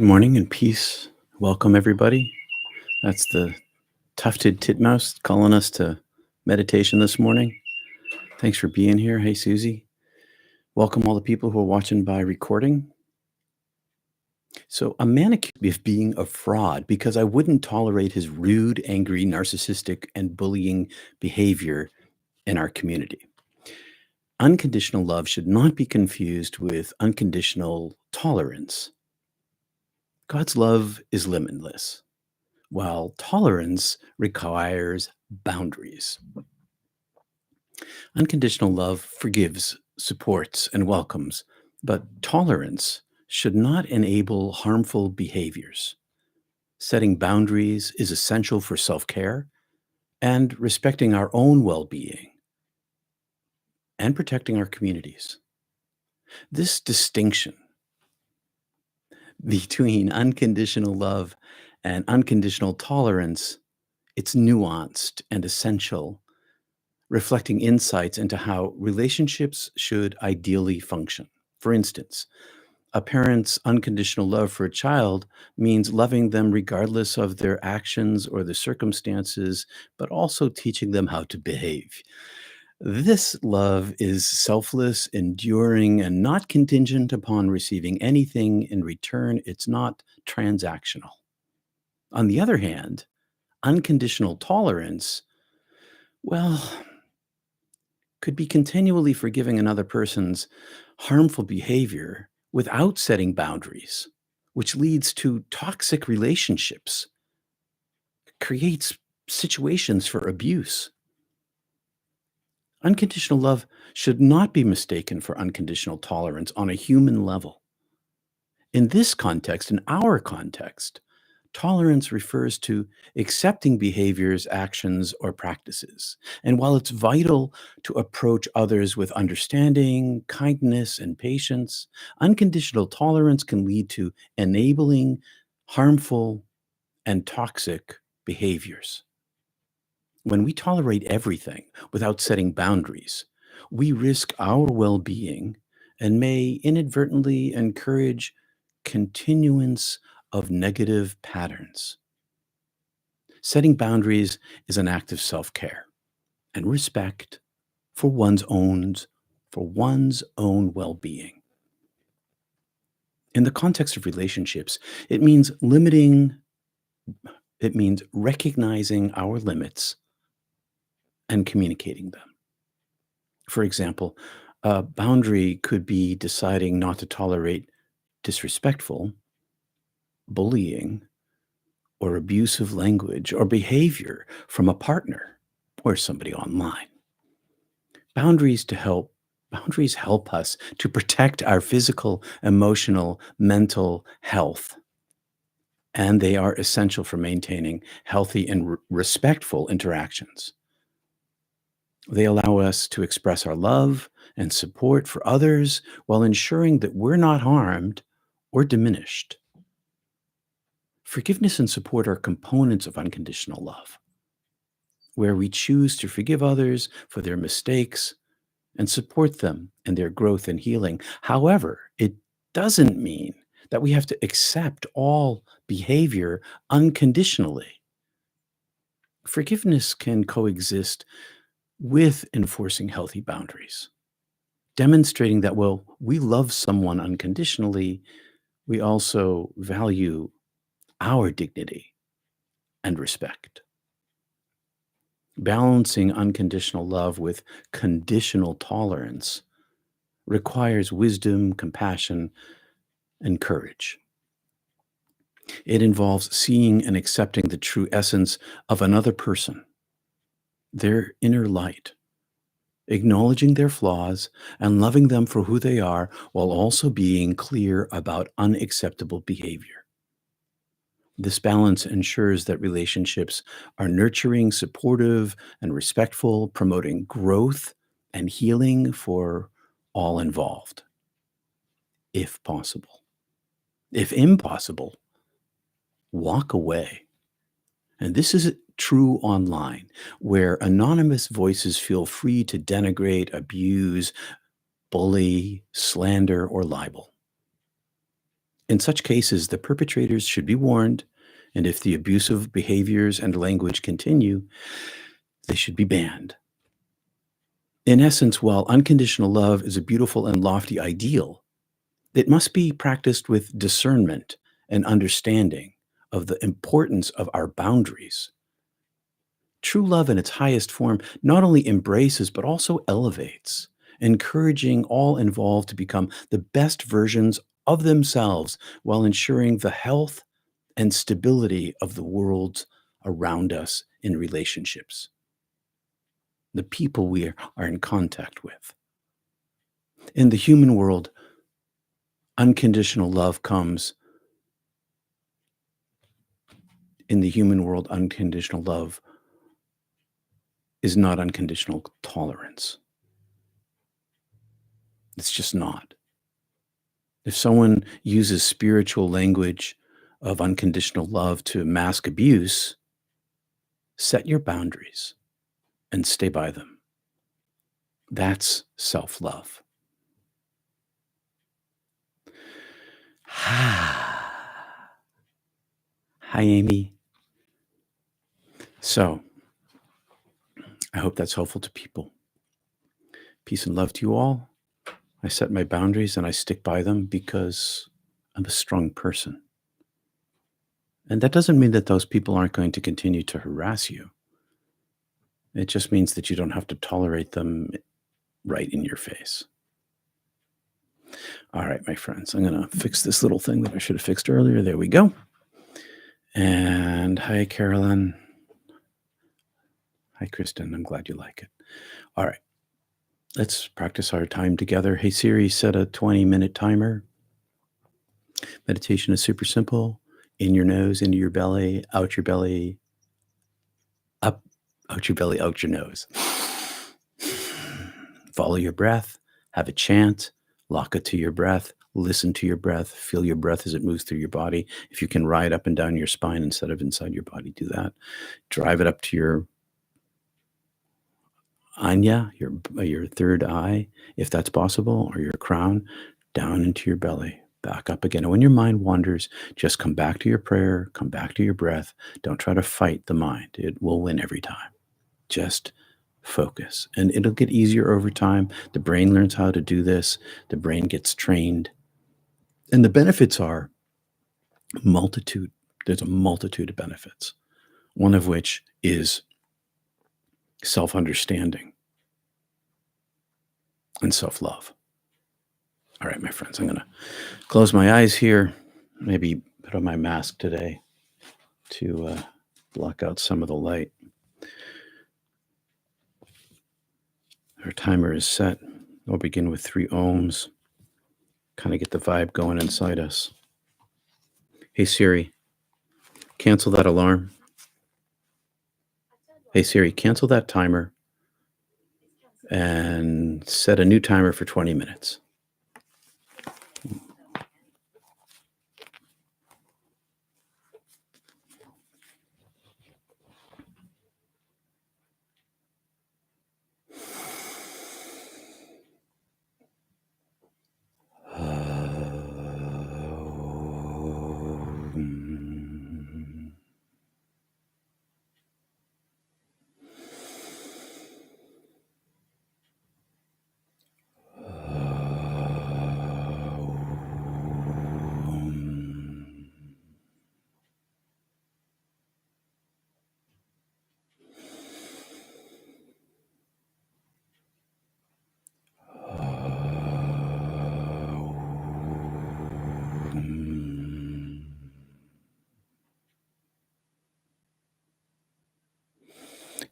Good morning and peace. Welcome, everybody. That's the tufted titmouse calling us to meditation this morning. Thanks for being here. Hey, Susie. Welcome all the people who are watching by recording. So, a man accused me of being a fraud because I wouldn't tolerate his rude, angry, narcissistic, and bullying behavior in our community. Unconditional love should not be confused with unconditional tolerance. God's love is limitless, while tolerance requires boundaries. Unconditional love forgives, supports, and welcomes, but tolerance should not enable harmful behaviors. Setting boundaries is essential for self care and respecting our own well being and protecting our communities. This distinction between unconditional love and unconditional tolerance, it's nuanced and essential, reflecting insights into how relationships should ideally function. For instance, a parent's unconditional love for a child means loving them regardless of their actions or the circumstances, but also teaching them how to behave. This love is selfless, enduring, and not contingent upon receiving anything in return. It's not transactional. On the other hand, unconditional tolerance, well, could be continually forgiving another person's harmful behavior without setting boundaries, which leads to toxic relationships, creates situations for abuse. Unconditional love should not be mistaken for unconditional tolerance on a human level. In this context, in our context, tolerance refers to accepting behaviors, actions, or practices. And while it's vital to approach others with understanding, kindness, and patience, unconditional tolerance can lead to enabling harmful and toxic behaviors. When we tolerate everything without setting boundaries, we risk our well being and may inadvertently encourage continuance of negative patterns. Setting boundaries is an act of self-care and respect for one's own well-being. In the context of relationships, it means it means recognizing our limits and communicating them. For example, a boundary could be deciding not to tolerate disrespectful, bullying, or abusive language or behavior from a partner or somebody online. Boundaries to help Boundaries help us to protect our physical, emotional, mental health, and they are essential for maintaining healthy and respectful interactions. They allow us to express our love and support for others while ensuring that we're not harmed or diminished. Forgiveness and support are components of unconditional love, where we choose to forgive others for their mistakes and support them in their growth and healing. However, it doesn't mean that we have to accept all behavior unconditionally. Forgiveness can coexist with enforcing healthy boundaries, demonstrating that while we love someone unconditionally, we also value our dignity and respect. Balancing unconditional love with conditional tolerance requires wisdom, compassion, and courage. It involves seeing and accepting the true essence of another person, their inner light, acknowledging their flaws and loving them for who they are while also being clear about unacceptable behavior. This balance ensures that relationships are nurturing, supportive, and respectful, promoting growth and healing for all involved, if possible. If impossible, walk away. And this is true online, where anonymous voices feel free to denigrate, abuse, bully, slander, or libel. In such cases, the perpetrators should be warned, and if the abusive behaviors and language continue, they should be banned. In essence, while unconditional love is a beautiful and lofty ideal, it must be practiced with discernment and understanding of the importance of our boundaries. True love in its highest form not only embraces but also elevates, encouraging all involved to become the best versions of themselves while ensuring the health and stability of the world around us in relationships, the people we are in contact with. In the human world, unconditional love comes. In the human world, unconditional love is not unconditional tolerance. It's just not. If someone uses spiritual language of unconditional love to mask abuse, set your boundaries and stay by them. That's self love. Hi, Amy. So, I hope that's helpful to people. Peace and love to you all. I set my boundaries and I stick by them because I'm a strong person. And that doesn't mean that those people aren't going to continue to harass you. It just means that you don't have to tolerate them right in your face. All right, my friends, I'm going to fix this little thing that I should have fixed earlier. There we go. And hi, Carolyn. Hi, Kristen. I'm glad you like it. All right, let's practice our time together. Hey, Siri, set a 20-minute timer. Meditation is super simple. In your nose, into your belly, out your belly, up, out your belly, out your nose. Follow your breath, have a chant, lock it to your breath, listen to your breath, feel your breath as it moves through your body. If you can ride up and down your spine instead of inside your body, do that. Drive it up to your anya, your third eye, if that's possible, or your crown, down into your belly, back up again. And when your mind wanders, just come back to your prayer, come back to your breath. Don't try to fight the mind. It will win every time. Just focus. And it'll get easier over time. The brain learns how to do this. The brain gets trained. And the benefits are multitude. There's a multitude of benefits, one of which is self-understanding and self-love. All right, my friends, I'm going to close my eyes here, maybe put on my mask today to block out some of the light. Our timer is set. We'll begin with 3 ohms, kind of get the vibe going inside us. Hey, Siri, cancel that alarm. Hey, Siri, cancel that timer and set a new timer for 20 minutes.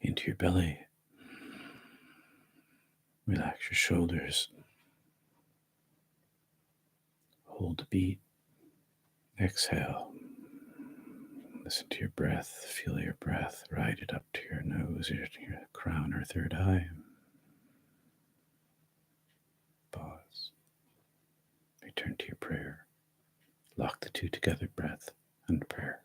Into your belly. Relax your shoulders. Hold the beat. Exhale. Listen to your breath. Feel your breath. Ride it up to your nose, your crown or third eye. Pause. Return to your prayer. Lock the two together, breath and prayer.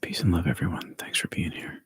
Peace and love, everyone. Thanks for being here.